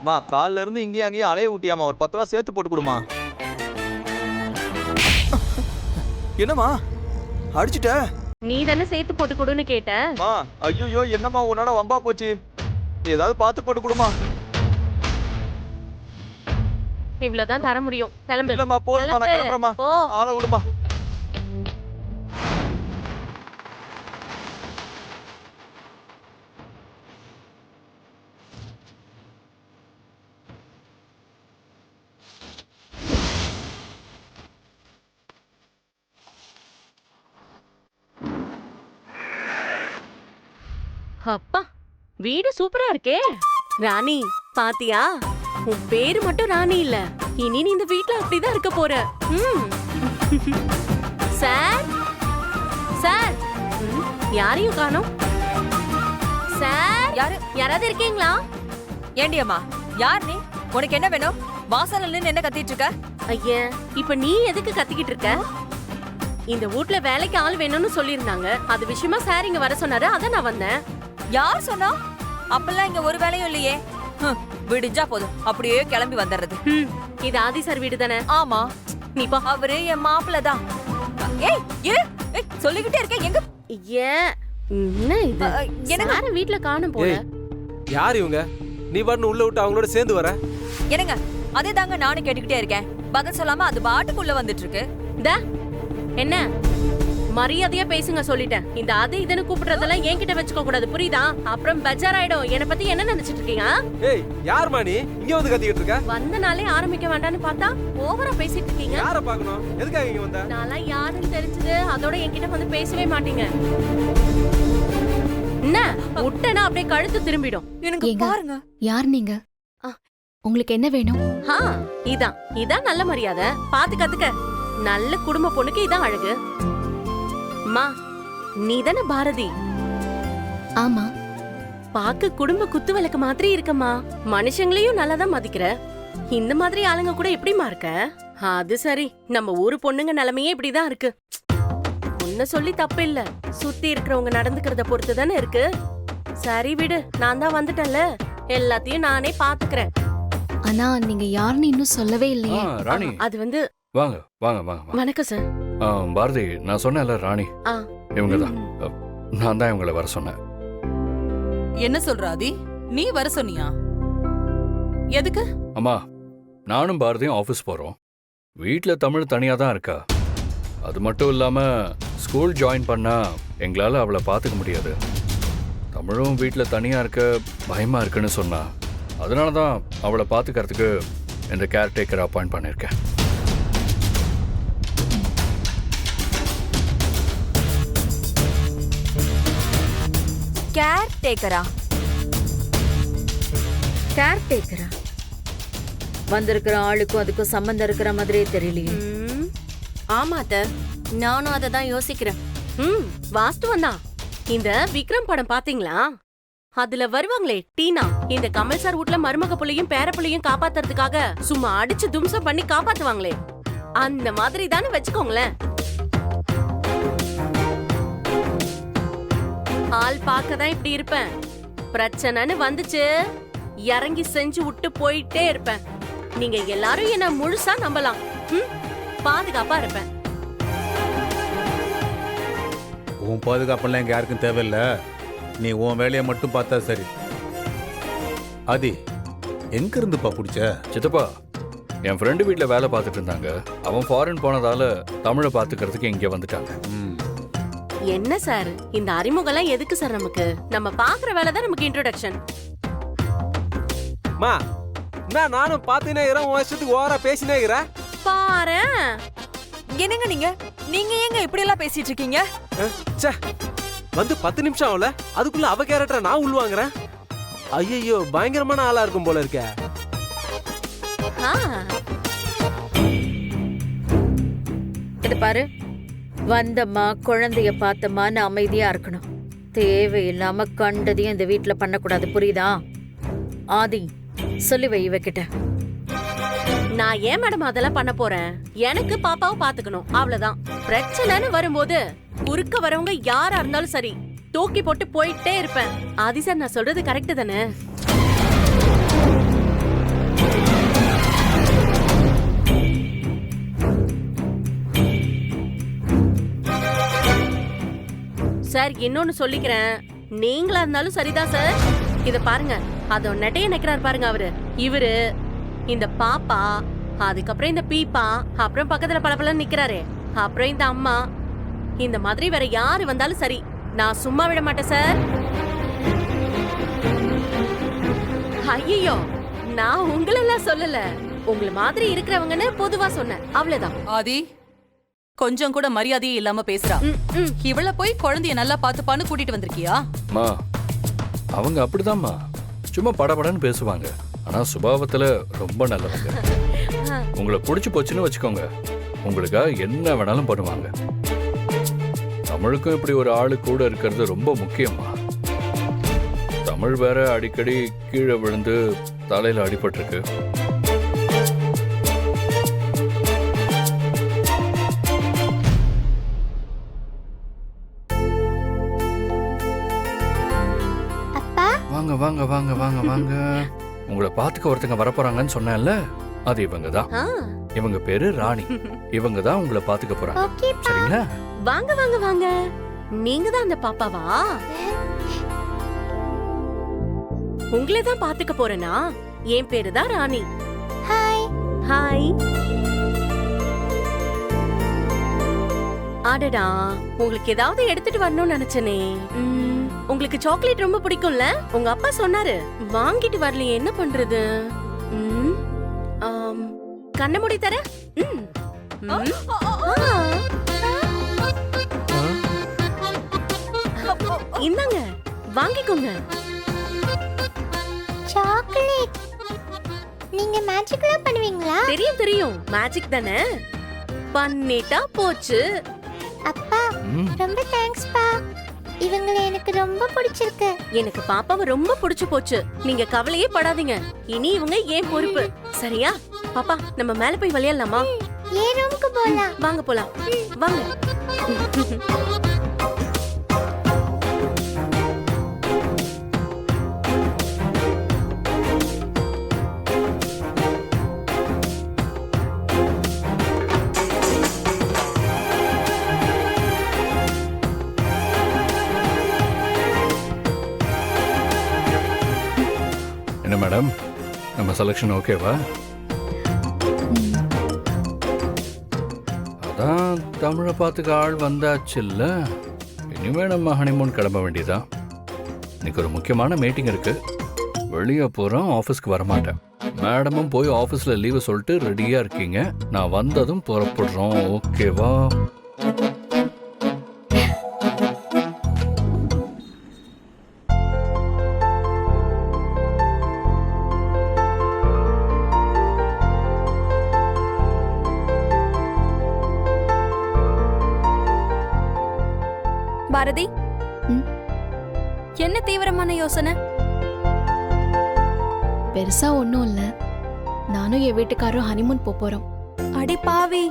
மா கால்ல இருந்து இங்கேயும் அங்கேயும் அலைய ஊட்டியாமா, ஒரு 10 ரூபா சேர்த்து போட்டு கொடுமா. என்னம்மா அடிச்சிட்ட? நீ தானே சேர்த்து போட்டு கொடுன்னு கேட்ட. மா ஐயோ என்னம்மா உன்னோட வம்பா போச்சு, ஏதாவது பார்த்து போட்டு கொடுமா. இவ்வளவுதான் தர முடியும். கிளம்பு. இல்லம்மா போதுமா, நான் கிளம்புறேம்மா. போ. ஆள விடுமா. அப்பா வீடு சூப்பரா இருக்கே. ராணி பாத்தியா, உன் பேரு மட்டும் ராணி இல்ல, இனி நீ இந்த வீட்ல அப்படிதான் இருக்க போற. சார் சார், யாரையும் காணோம். சார் யாராவது இருக்கீங்களா? ஏண்டி அம்மா, யார் நீ? உனக்கு என்ன வேணும்? வாசல்ல நின்னு என்ன கத்திட்டு இருக்க? ஐயா, இப்ப நீ எதுக்கு கத்திக்கிட்டு இருக்க? இந்த வீட்ல வேலைக்கு ஆள் வேணும்னு சொல்லிருந்தாங்க, அது விஷயமா சார் இங்க வர சொன்னாரு, அதான் நான் வந்தேன். யார் சொன்னா? அப்பெல்லாம் இங்க ஒரு வேலையும் இல்லையே. விடிஞ்சா போதும் அப்படியே கிளம்பி வந்துடுறது. இது ஆதி சார் வீடு தானே? ஆமா. நீ பா. அவரு என் மாப்பிள்ள தான். ஏய் இரு, சொல்லிக்கிட்டே இருக்க. எங்க ஏன் என்ன இது? என்னங்க வீட்ல காணும் போல. யார் இவங்க? நீ வரணும் உள்ள விட்டு அவங்களோட சேர்ந்து வர. என்னங்க அதே தாங்க நானும் கேட்டுக்கிட்டே இருக்கேன். பதில் சொல்லாம அது பாட்டுக்குள்ள வந்துட்டு இருக்கு. என்ன மரியாதையா பேசுங்க சொல்லிட்டேன். இந்த அது இதுன்னு கூப்பிடுறதெல்லாம் என்கிட்ட வச்சுக்க கூடாது, புரியுதா? அப்புறம் பஜார் ஆயிடும். என்ன பத்தி என்ன நினைச்சிட்டு இருக்கீங்க? ஏய் யார்மா நீ இங்க வந்து கத்திக்கிட்டு இருக்க? வந்த நாளே ஆரம்பிக்க வேண்டாம்னு பார்த்தா ஓவரா பேசிட்டு இருக்கீங்க. யாரை பார்க்கணும்? எதுக்காக இங்க வந்த? நான்லாம் யாருன்னு தெரிஞ்சது அதோட என்கிட்ட வந்து பேசவே மாட்டீங்க. என்ன விட்டனா அப்படியே கழுத்து திரும்பிடும். எனக்கு பாருங்க. யார் நீங்க? உங்களுக்கு என்ன வேணும்? இதான் நல்ல மரியாதை. பாத்து கத்துக்க. நல்ல குடும்ப பொண்ணுக்கு இதான் அழகு. அம்மா நீ தானே பாரதி? ஆமா. பாக்க குடும்ப குத்து விளக்கு மாதிரி இருக்கம்மா. மனுஷங்களையும் நல்லாதான் மதிக்கிற. இந்த மாதிரி ஆளுங்க கூட எப்படிமா இருக்க? அது சரி, நம்ம ஊரு பொண்ணுங்க நிலைமையே இப்படிதான் இருக்கு. உன்ன சொல்லி தப்பு இல்ல, சுத்தி இருக்கிறவங்க நடந்துக்கிறத பொறுத்து தானே இருக்கு. சரி விடு, நான் தான் வந்துட்டேன்ல, எல்லாத்தையும் நானே பாத்துக்கிறேன். ஆனா நீங்க யாருன்னு இன்னும் சொல்லவே இல்லையே. ராணி அது வந்து வாங்க வாங்க வாங்க. வணக்கம் சார். பாரதி, நான் சொன்னேன்ல ராணி, இவங்க தான். நான் தான் இவங்களை வர சொன்னேன். என்ன சொல்ற ஆதி? நீ வர சொன்னியா? எதுக்கு? அம்மா, நானும் பாரதியும் ஆஃபீஸ் போறோம். வீட்டில் தமிழ் தனியாக தான் இருக்கா. அது மட்டும் இல்லாமல் ஸ்கூல் ஜாயின் பண்ணா எங்களால் அவளை பார்த்துக்க முடியாது. தமிழும் வீட்டில் தனியாக இருக்க பயமாக இருக்குன்னு சொன்னா. அதனால தான் அவளை பார்த்துக்கிறதுக்கு இந்த கேர்டேக்கரை அப்பாயிண்ட் பண்ணியிருக்கேன். கேர்டேக்கரா? கேர்டேக்கரா? வந்திருக்கிற ஆளுக்கும் அதுக்கும் சம்பந்தம் இருக்கிற மாதிரியே தெரியலையே. ஆமா அத்த, நானும் அதை தான் யோசிக்கிறேன். வாஸ்துவம் தான். இந்த விக்ரம் படம் பாத்தீங்களா? அதுல வருவாங்களே டீனா, இந்த கமல் சார் வீட்ல மருமக புள்ளையும் பேர புள்ளையும் காப்பாத்துறதுக்காக சும்மா அடிச்சு தும்சம் பண்ணி காப்பாத்துவாங்களே, அந்த மாதிரி தானே வச்சுக்கோங்களேன். ஆள் பார்க்கதான் இப்படி இருப்பேன். பிரச்சனைன்னு வந்துச்சு இறங்கி செஞ்சு விட்டு போயிட்டே இருப்பேன். நீங்க எல்லாரும் என்ன முழுசா நம்பலாம். பாதுகாப்பா இருப்பேன். உன் பாதுகாப்பெல்லாம் எங்க யாருக்கும் தேவையில்ல. நீ உன் வேலையை மட்டும் பார்த்தா சரி. ஆதி, எங்க இருந்துப்பா பிடிச்ச? சித்தப்பா, என் ஃப்ரெண்டு வீட்டில் வேலை பார்த்துட்டு இருந்தாங்க. அவன் ஃபாரின் போனதால தமிழை பார்த்துக்கிறதுக்கு இங்கே வந்துட்டாங்க. என்ன சார் இந்த அறிமுகம்லாம் எதுக்கு சார்? நமக்கு நம்ம பாக்குற வேலை தான் நமக்கு இன்ட்ரோடக்ஷன். மா, என்ன நானும் பாத்துனே இருக்கிறேன், உன் வருஷத்துக்கு ஓவரா பேசினே இருக்கிறேன். பாரு என்னங்க நீங்க ஏங்க இப்படி எல்லாம் பேசிட்டு இருக்கீங்க? வந்து 10 நிமிஷம் ஆகல, அதுக்குள்ள அவ கேரக்டரை நான் உள்வாங்குறேன். ஐயோ, பயங்கரமான ஆளா இருக்கும் போல இருக்க. இது பாரு, வந்தம்மா குழந்தைய பார்த்தம்மான்னு அமைதியா இருக்கணும். தேவையில்லாம கண்டதையும் இந்த வீட்டுல பண்ணக்கூடாது, புரியுதா? ஆதி, சொல்லி வை இவகிட்ட. நான் ஏன் மேடம் அதெல்லாம் பண்ண போறேன்? எனக்கு பாப்பாவை பாத்துக்கணும், அவ்வளவுதான். பிரச்சனைன்னு வரும்போது குறுக்க வரவங்க யாரா இருந்தாலும் சரி தூக்கி போட்டு போயிட்டே இருப்பேன். ஆதி சார், நான் சொல்றது கரெக்ட் தானே? சார் இன்னொன்னு சொல்லிக்கிறேன், நீங்களா இருந்தாலும் சரிதான் சார். இத பாருங்க, அதோ நெட்டைய நிக்கிறாரு பாருங்க அவரு, இவரு, இந்த பாப்பா, அதுக்கப்புறம் இந்த பீப்பா, அப்புறம் பக்கத்துல பளபளன்னு நிக்கிறாரே, அப்புறம் இந்த அம்மா, இந்த மாதிரி வேற யாரு வந்தாலும் சரி, நான் சும்மா விட மாட்டேன் சார். ஐயோ, நான் உங்களெல்லாம் சொல்லல, உங்கள மாதிரி இருக்கிறவங்கன்னு பொதுவா சொன்னேன், அவ்வளவுதான். ஆதி கொஞ்சம் கூட மரியாதையே இல்லாம பேசுறா. இவள போய் குழந்தைய நல்லா பாத்துப்பான்னு கூட்டிட்டு வந்திருக்கியா? மா அவங்க அப்படிதாம்மா, சும்மா படபடன்னு பேசுவாங்க, ஆனா சுபாவத்துல ரொம்ப நல்லவங்க. உங்களை பிடிச்சு போச்சுன்னு வச்சுக்கோங்க, உங்களுக்காக என்ன வேணாலும் பண்ணுவாங்க. தமிழுக்கும் இப்படி ஒரு ஆளு கூட இருக்கிறது ரொம்ப முக்கியமா. தமிழ் வேற அடிக்கடி கீழே விழுந்து தலையில அடிபட்டிருக்கு. வாங்க வாங்க வாங்க வாங்க வாங்க. உங்களை பாத்துக்க ஒருத்தங்க வரப்போறாங்கன்னு சொன்னேன்ல, அது இவங்க தான். இவங்க பேரு ராணி. இவங்க தான் உங்களை பாத்துக்க போறாங்க, சரிங்களா? வாங்க வாங்க வாங்க, நீங்க தான் அந்த பாப்பாவா? உங்களை தான் பாத்துக்க போறேனா? என் பேரு தான் ராணி. Hi hi. அடடா, உங்களுக்கு ஏதாவது எடுத்துட்டு வரணும்னு நினைச்சனே. உங்களுக்கு சாக்லேட் ரொம்ப பிடிக்கும்ல, உங்க அப்பா சொன்னாரு, வாங்கிட்டு வரலையே, என்ன பண்றது? கண்ண மூடி தர. இந்தாங்க, வாங்கிக்கோங்க. சாக்லேட். நீங்க மேஜிக்லாம் பண்ணுவீங்களா? தெரியும் தெரியும், மேஜிக் தானே, பண்ணிட்டா போச்சு. அப்பா ரொம்ப தேங்க்ஸ் பா, இவங்கள எனக்கு ரொம்ப பிடிச்சிருக்கு. எனக்கு பாப்பாவை ரொம்ப பிடிச்சு போச்சு, நீங்க கவலையே படாதீங்க, இனி இவங்க ஏன் பொறுப்பு, சரியா? பாப்பா, நம்ம மேல போய் விளையாடலாமா? ஏன் ரூமுக்கு போலாம்? வாங்க போலாம், வாங்க. என்ன மேடம், நம்ம செலக்ஷன் ஓகேவா? அதான் தமிழை பார்த்துக்க ஆள் வந்தாச்சு இல்ல, இனிமே நம்ம ஹனிமூன் கிளம்ப வேண்டியதான். இன்னைக்கு ஒரு முக்கியமான மீட்டிங் இருக்கு, வெளியே போறோம், ஆஃபீஸ்க்கு வரமாட்டேன். மேடமும் போய் ஆஃபீஸ்ல லீவு சொல்லிட்டு ரெடியா இருக்கீங்க, நான் வந்ததும் புறப்படுறோம், ஓகேவா? பாரதி, என்ன தீவிரமான யோசனை? பெருசா ஒண்ணும் இல்ல, நானும் என் வீட்டுக்காரரும் ஹனிமூன் போறோம். அடி பாவி,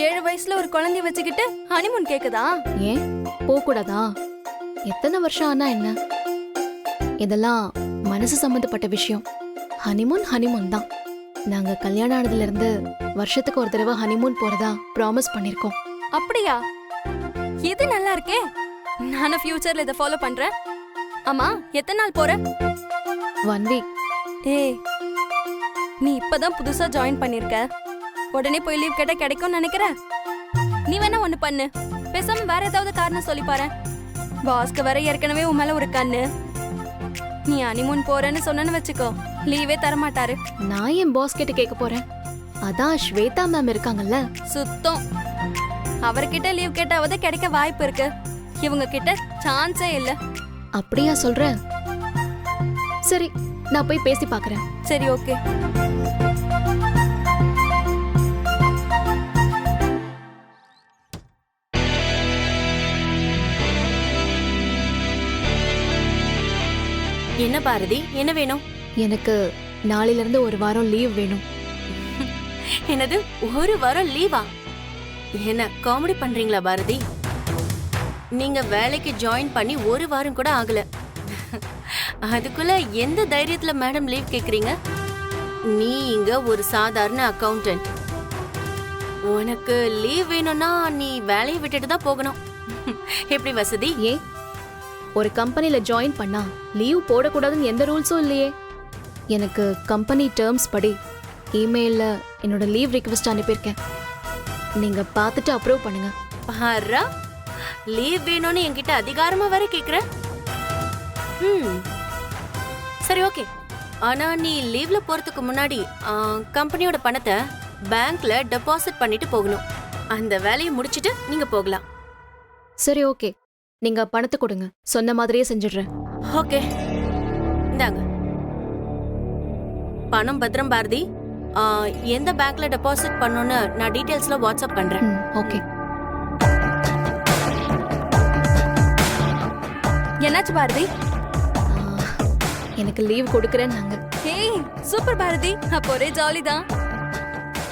7 வயசுல ஒரு குழந்தைய வச்சுக்கிட்டு ஹனிமூன் கேக்குதா? ஏன் போக கூடாதா? எத்தனை வருஷம் ஆனா என்ன, இதெல்லாம் மனசு சம்பந்தப்பட்ட விஷயம். ஹனிமூன் ஹனிமூன் தான். நாங்க கல்யாணம் ஆனதுல இருந்து வருஷத்துக்கு ஒரு தடவை ஹனிமூன் போறதா ப்ராமிஸ் பண்ணிருக்கோம். அப்படியா? இது நல்லா இருக்கே, நானும் ஃபியூச்சர்ல இதை ஃபாலோ பண்றேன். ஆமா, எத்தனை நாள் போற? 1 வீக். ஏய், நீ இப்பதான் புதுசா ஜாயின் பண்ணிருக்க, உடனே போய் லீவ் கேட்டா கிடைக்கும்னு நினைக்கிற? நீ வேணா ஒண்ணு பண்ணு, பேசாம வேற ஏதாவது காரணம் சொல்லி பாரு. பாஸ்க்கு வேற ஏற்கனவே உன் மேல ஒரு கண்ணு. நீ ஹனிமூன் போறேன்னு சொன்னேன்னு வச்சுக்கோ, லீவே தர மாட்டாரு. நான் என் பாஸ் கிட்ட கேட்க போறேன், அதான் ஸ்வேதா மேம் இருக்காங்கல்ல. சுத்தம், அவர்கிட்ட லீவ் கேட்டாவது கிடைக்க வாய்ப்பு இருக்கு, இவங்க கிட்ட சான்ஸே இல்ல. அப்படியா சொல்ற? சரி, நான் போய் பேசி பாக்குறேன். சரி, ஓகே. என்ன பாரதி, என்ன வேணும்? எனக்கு நாளையில இருந்து ஒரு வாரம் லீவ் வேணும். என்னது, ஒரு வாரம் லீவா? என்ன காமெடி பண்றீங்களா பாரதி? நீங்க வேலைக்கு ஜாயின் பண்ணி ஒரு வாரம் கூட ஆகல, அதுக்குள்ள எந்த தைரியத்துல மேடம் லீவ் கேக்குறீங்க? நீ இங்க ஒரு சாதாரண அக்கவுண்டன்ட், உனக்கு லீவ் வேணும்னா நீ வேலையை விட்டுட்டு தான் போகணும். எப்படி வசதி? ஏன் ஒரு கம்பெனில ஜாயின் பண்ணா லீவ் போடக்கூடாதுன்னு எந்த ரூல்ஸும் இல்லையே. எனக்கு கம்பெனி டேர்ம்ஸ் படி இமெயில்ல என்னோட லீவ் ரிக்வெஸ்ட் அனுப்பியிருக்கேன். நீங்க பார்த்துட்டு அப்ரூவ் பண்ணுங்க. பாரா, லீவ் வேணும்னு என்கிட்ட அதிகாரமா வர கேக்குற. சரி ஓகே. ஆனா நீ லீவ்ல போறதுக்கு முன்னாடி கம்பெனியோட பணத்தை பேங்க்ல டெபாசிட் பண்ணிட்டு போகணும். அந்த வேலையை முடிச்சிட்டு நீங்க போகலாம். சரி ஓகே, நீங்க பணத்தை கொடுங்க, சொன்ன மாதிரியே செஞ்சிடுறேன். ஓகே, இந்தாங்க பணம். பத்திரம் பாரதி. எந்த பேங்க்ல டெபாசிட் பண்ணணும்னு நான் டீடைல்ஸ்ல வாட்ஸ்அப் பண்றேன். ஓகே. என்னாச்சு பாரதி? எனக்கு லீவ் கொடுக்கறேன் நாங்க. ஏய் சூப்பர் பாரதி, அப்போ ஒரே ஜாலி தான்.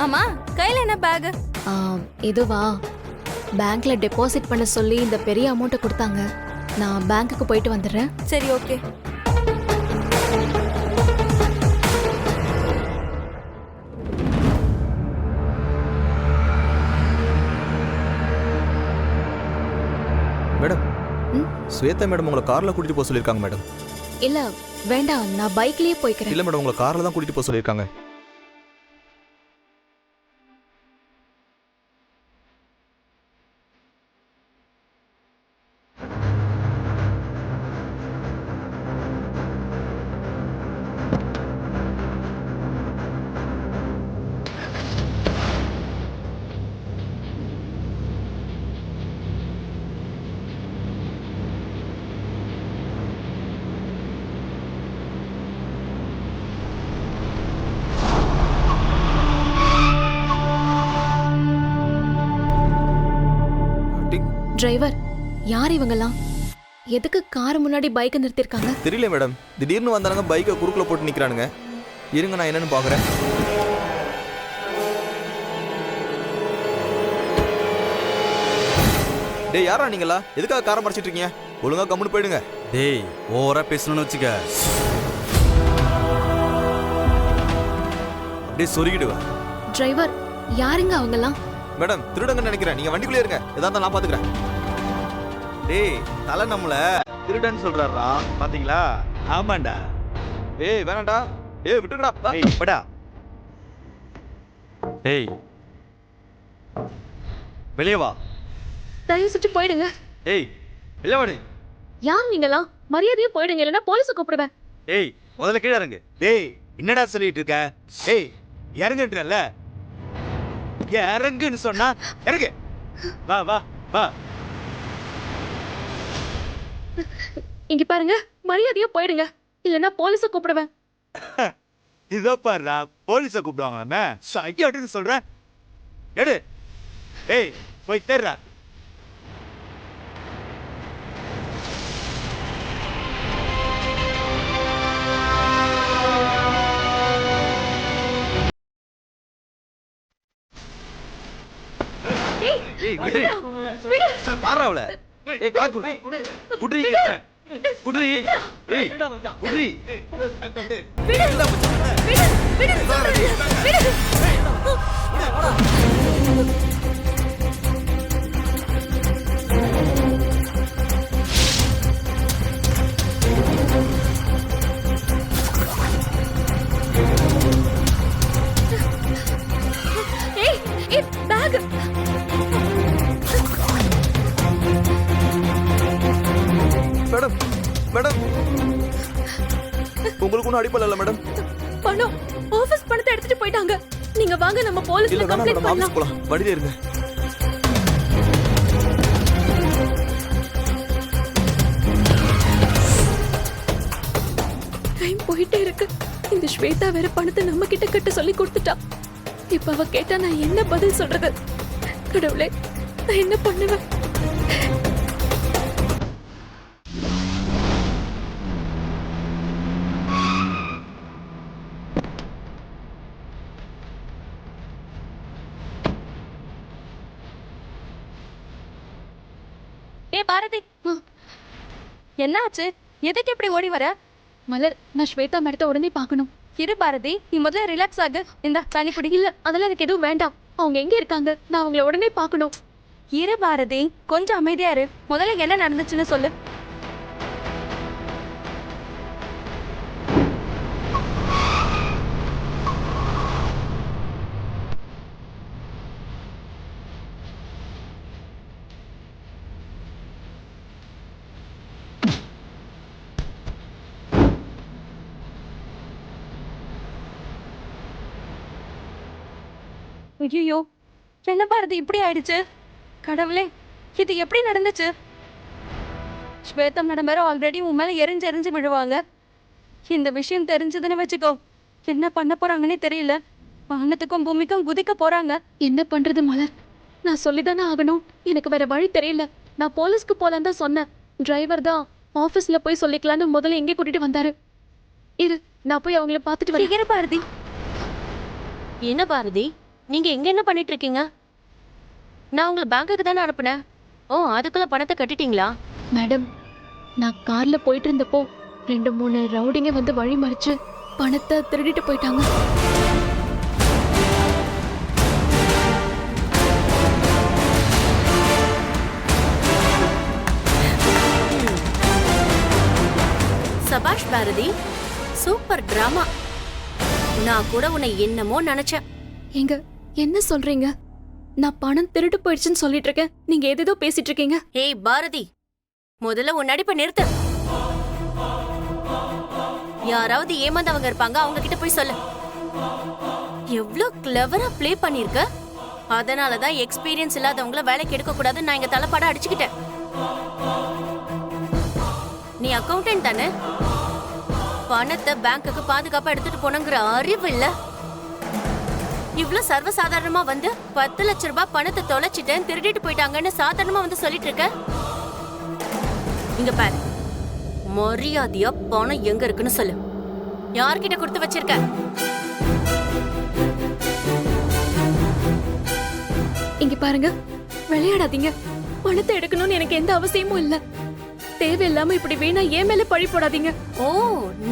ஆமா, கையில என்ன பேக்? இதுவா, பேங்க்ல டெபாசிட் பண்ண சொல்லி இந்த பெரிய அமௌண்ட்டை கொடுத்தாங்க. நான் பேங்க்குக்கு போயிட்டு வந்துடுறேன். சரி ஓகே. மேடம், ஸ்வேதா மேடம் உங்களை கார்ல கூட்டிட்டு போக சொல்லிருக்காங்க மேடம். இல்ல வேண்டாம், நான் பைக்லயே போய்க்கிறேன். இல்ல மேடம், உங்களை கார்ல தான் கூட்டிட்டு போக சொல்லிருக்காங்க. டிரைவர், யார் இவங்கலாம்? எதுக்கு கார் முன்னாடி பைக்கை நிறுத்திருக்காங்க? தெரியல மேடம், திடீர்னு வந்தாங்க, பைக்கை குறுக்குல போட்டு நிக்கிறானுங்க. இருங்க, நான் என்னன்னு பாக்குறேன். டேய், யாரா நீங்களா? எதுக்காக காரை மறைச்சிட்டு இருக்கீங்க? ஒழுங்கா கம்முன்னு போயிடுங்க. டேய், ஓவரா பேசணும்னு வச்சுக்க அப்படியே சொருகிடுவேன். டிரைவர், யாருங்க அவங்கலாம்? மேடம், திருடங்கன்னு நினைக்கிறேன். நீங்க வண்டிக்குள்ளே இருங்க, எதா இருந்தாலும் நான் பாத்துக்கிறேன். டேய், தலை நம்மள திருடன்னு சொல்றாரா பாத்தீங்களா? ஆமாண்டா. ஏய் வேணாண்டா, ஏய் விட்டுடா. ஏய் படா. டேய் வெளியே வா. தயவு செஞ்சு போயிடுங்க. ஏய் வெளியே வாடி. யார் நீங்கலாம்? மரியாதையா போயிடுங்க, இல்லைன்னா போலீஸை கூப்பிடுவேன். ஏய் முதல்ல கீழே இறங்கு. டேய் என்னடா சொல்லிட்டு இருக்க? ஏய் இறங்குன்றல. இறங்குன்னு சொன்னா இறங்கு. வா வா வா. இங்க பாருங்க, மரியாதையா போயிடுங்க, இல்லைன்னா போலீஸை கூப்பிடுவேன். இதோ பாருடா, போலீஸை கூப்பிடுவாங்க. சைக்கிள் சொல்றேன், எடு. ஏய் போய் தேடுறா. பாராவல. ஏய் காக்கு குடி குடி. ஏய் குடி. மேடம், மேடம், உங்களுக்கு ஒன்றும் அடிப்படல மேடம். பணம், ஆபீஸ் பணத்தை எடுத்துட்டு போயிட்டாங்க. நீங்க வாங்க, நம்ம போலீஸ்ல கம்ப்ளைண்ட் பண்ணலாம். போலாம், வண்டியில இருங்க. டைம் போயிட்டே இருக்கு. இந்த ஸ்வேதா வேற பணத்தை நம்ம கிட்ட கட்ட சொல்லி கொடுத்துட்டா. இப்ப அவ கேட்டா நான் என்ன பதில் சொல்றது? கடவுளே, நான் என்ன பண்ணுவேன்? ஏ பாரதி, என்ன ஆச்சு? எதுக்கு இப்படி ஓடி வர? மலர், நான் ஸ்வேதா மேடத்தை உடனே பார்க்கணும். இரு பாரதி, நீ முதல்ல ரிலாக்ஸ் ஆகு. இந்த தண்ணி குடி. இல்ல, அதெல்லாம் எனக்கு எதுவும் வேண்டாம். அவங்க எங்க இருக்காங்க? நான் அவங்கள உடனே பார்க்கணும். இரு பாரதி, கொஞ்சம் அமைதியா இரு. முதல்ல என்ன நடந்துச்சுன்னு சொல்லு. ஐயோ, என்ன பாரதி இப்படி ஆயிடுச்சு? கடவுளே, இது எப்படி நடந்துச்சு? ஸ்வேதா மேடம் வேற ஆல்ரெடி உன் மேல எரிஞ்சு விழுவாங்க. இந்த விஷயம் தெரிஞ்சதுன்னு வச்சுக்கோ, என்ன பண்ண போறாங்கன்னே தெரியல. வானத்துக்கும் பூமிக்கும் குதிக்க போறாங்க. என்ன பண்றது மலர்? நான் சொல்லிதானே ஆகணும். எனக்கு வேற வழி தெரியல. நான் போலீஸ்க்கு போலான்னு தான் சொன்னேன். டிரைவர் தான் ஆபீஸ்ல போய் சொல்லிக்கலான்னு முதல்ல எங்கே கூட்டிட்டு வந்தாரு. இரு, நான் போய் அவங்கள பார்த்துட்டு வரேன். இரு பாரதி. என்ன பாரதி, நீங்க எங்க என்ன பண்ணிட்டு இருக்கீங்க? நான் உங்களை பேங்க்குக்கு தானே அனுப்புனேன். ஓ, அதுக்குள்ள பணத்தை கட்டிட்டீங்களா? மேடம், நான் கார்ல போயிட்டு இருந்தப்போ 2-3 ரவுடிங்க வந்து வழி மறிச்சு பணத்தை திருடிட்டு போயிட்டாங்க. சபாஷ் பாரதி, சூப்பர் டிராமா. நான் கூட உன்னை என்னமோ நினைச்சேன். எங்க என்ன சொல்றீங்க? நான் பணம் திருட்டு போயிடுச்சுன்னு சொல்லிட்டு இருக்கேன். நீங்க ஏதேதோ பேசிட்டு இருக்கீங்க. ஏய் பாரதி, முதல்ல உன் நடிப்பை நிறுத்து. யாராவது ஏமாந்தவங்க இருப்பாங்க, அவங்க கிட்ட போய் சொல்லு. எவ்வளவு கிளவரா ப்ளே பண்ணிருக்க. அதனாலதான் எக்ஸ்பீரியன்ஸ் இல்லாதவங்கள வேலைக்கு எடுக்க கூடாதுன்னு நான் இங்க தலைப்பாட அடிச்சுக்கிட்டேன். நீ அக்கௌண்டன்ட் தானே? பணத்தை பேங்க்குக்கு பாதுகாப்பா எடுத்துட்டு போனங்கிற அறிவு இல்ல. இவ்ளோ சர்வசாதாரணமா வந்து 10 லட்சம் ரூபாய் பணத்தை தொலைச்சிட்டேன், திருடிட்டு போயிட்டாங்கன்னு சாதாரணமா வந்து சொல்லிட்டு இருக்க. இங்க பாரு, மரியாதையா பணம் எங்க இருக்குன்னு சொல்லு. யார்கிட்ட கொடுத்து வச்சிருக்க? இங்க பாருங்க, விளையாடாதீங்க. பணத்தை எடுக்கணும்னு எனக்கு எந்த அவசியமும் இல்ல. தேவையில்லாம இப்படி வேணா ஏன் மேல பழி போடாதீங்க. ஓ,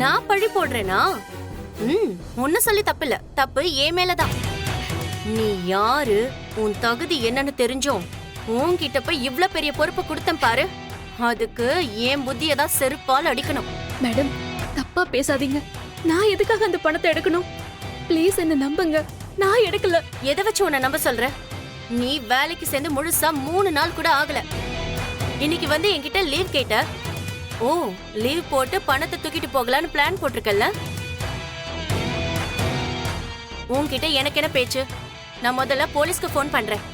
நான் பழி போடுறேனா? ஒன்னும் சொல்லி தப்பில்ல. தப்பு ஏன் மேலதான். நீ யாரு, உன் தகுதி என்னன்னு தெரிஞ்சோம் உன்கிட்ட போய் இவ்ளோ பெரிய பொறுப்பு கொடுத்தேன் பாரு. அதுக்கு ஏன் புத்தியதான் செருப்பால் அடிக்கணும். மேடம், தப்பா பேசாதீங்க. நான் எதுக்காக அந்த பணத்தை எடுக்கணும்? ப்ளீஸ் என்ன நம்புங்க, நான் எடுக்கல. எதை வச்சு உன்னை நம்ப சொல்ற? நீ வேலைக்கு சேர்ந்து முழுசா 3 நாள் கூட ஆகல. இன்னைக்கு வந்து என்கிட்ட லீவ் கேட்ட. ஓ, லீவ் போட்டு பணத்தை தூக்கிட்டு போகலான்னு பிளான் போட்டிருக்கல. உன்கிட்ட எனக்கு என்ன பேச்சு? நான் முதல்ல போலீஸ்க்கு ஃபோன் பண்றேன்.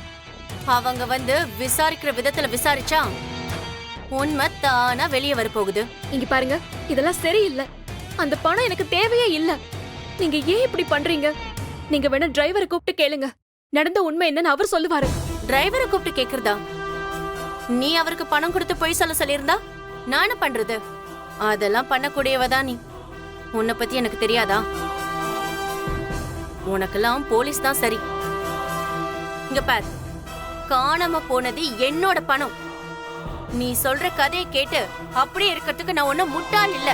அவங்க வந்து விசாரிக்கிற விதத்துல விசாரிச்சா உண்மை தானா வெளியே வர போகுது. இங்க பாருங்க, இதெல்லாம் சரியில்லை. அந்த பணம் எனக்கு தேவையே இல்ல. நீங்க ஏன் இப்படி பண்றீங்க? நீங்க வேணா டிரைவரை கூப்பிட்டு கேளுங்க. நடந்த உண்மை என்னன்னு அவர் சொல்லுவாரு. டிரைவரை கூப்பிட்டு கேக்குறதா? நீ அவருக்கு பணம் கொடுத்து போய் சொல்லியிருந்தா நானு பண்றது? அதெல்லாம் பண்ணக்கூடியவதான் நீ. உன்னை பத்தி எனக்கு தெரியாதா? உனக்கெல்லாம் போலீஸ் தான் சரி. இங்க பார், காணாம போனது என்னோட பணம். நீ சொல்ற கதையை கேட்டு அப்படியே இருக்கிறதுக்கு நான் ஒன்னும் முட்டாள் இல்ல.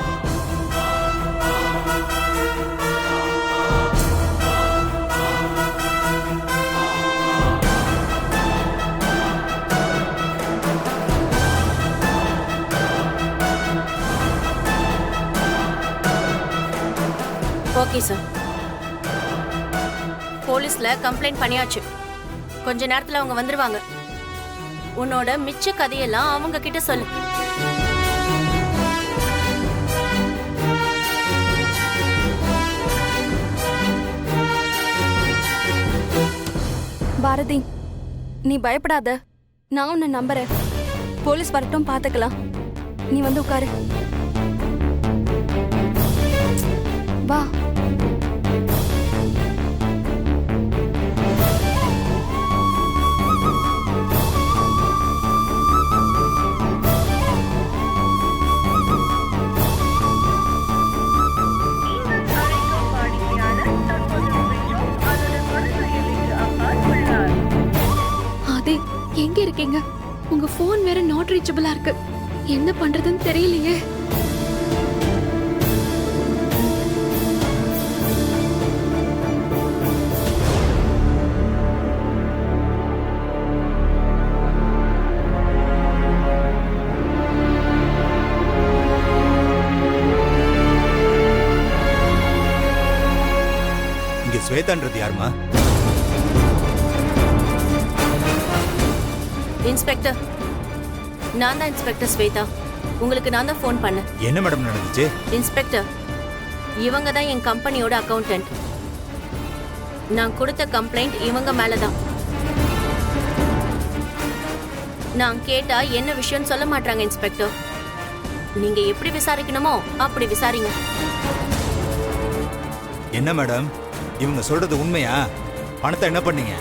ஓகே சார், போலீஸ்ல கம்ப்ளைண்ட் பண்ணியாச்சு. கொஞ்ச நேரத்துல அவங்க வந்துருவாங்க. உன்னோட மிச்ச கதையெல்லாம் அவங்க கிட்ட சொல்லு. பாரதி, நீ பயப்படாத. நான் உன்னை நம்புறேன். போலீஸ் வரட்டும், பாத்துக்கலாம். நீ வந்து உட்காரு. வா. எங்க இருக்கீங்க? உங்க போன் வேற நாட் ரீச்சபிளா இருக்கு. என்ன பண்றதுன்னு தெரியலையே. ஸ்வேதான்றது யாருமா? இன்ஸ்பெக்டர், நான் தான் இன்ஸ்பெக்டர் ஸ்வேதா. உங்களுக்கு நான் தான் ஃபோன் பண்ணேன். என்ன மேடம் நடந்துச்சு? இன்ஸ்பெக்டர், இவங்க தான் என் கம்பெனியோட அக்கவுண்டன்ட். நான் கொடுத்த கம்ப்ளைண்ட் இவங்க மேலதான். நான் கேட்டா என்ன விஷயம்னு சொல்ல மாட்டாங்க இன்ஸ்பெக்டர். நீங்க எப்படி விசாரிக்கணுமோ அப்படி விசாரிங்க. என்ன மேடம், இவங்க சொல்றது உண்மையா? பணத்தை என்ன பண்ணீங்க?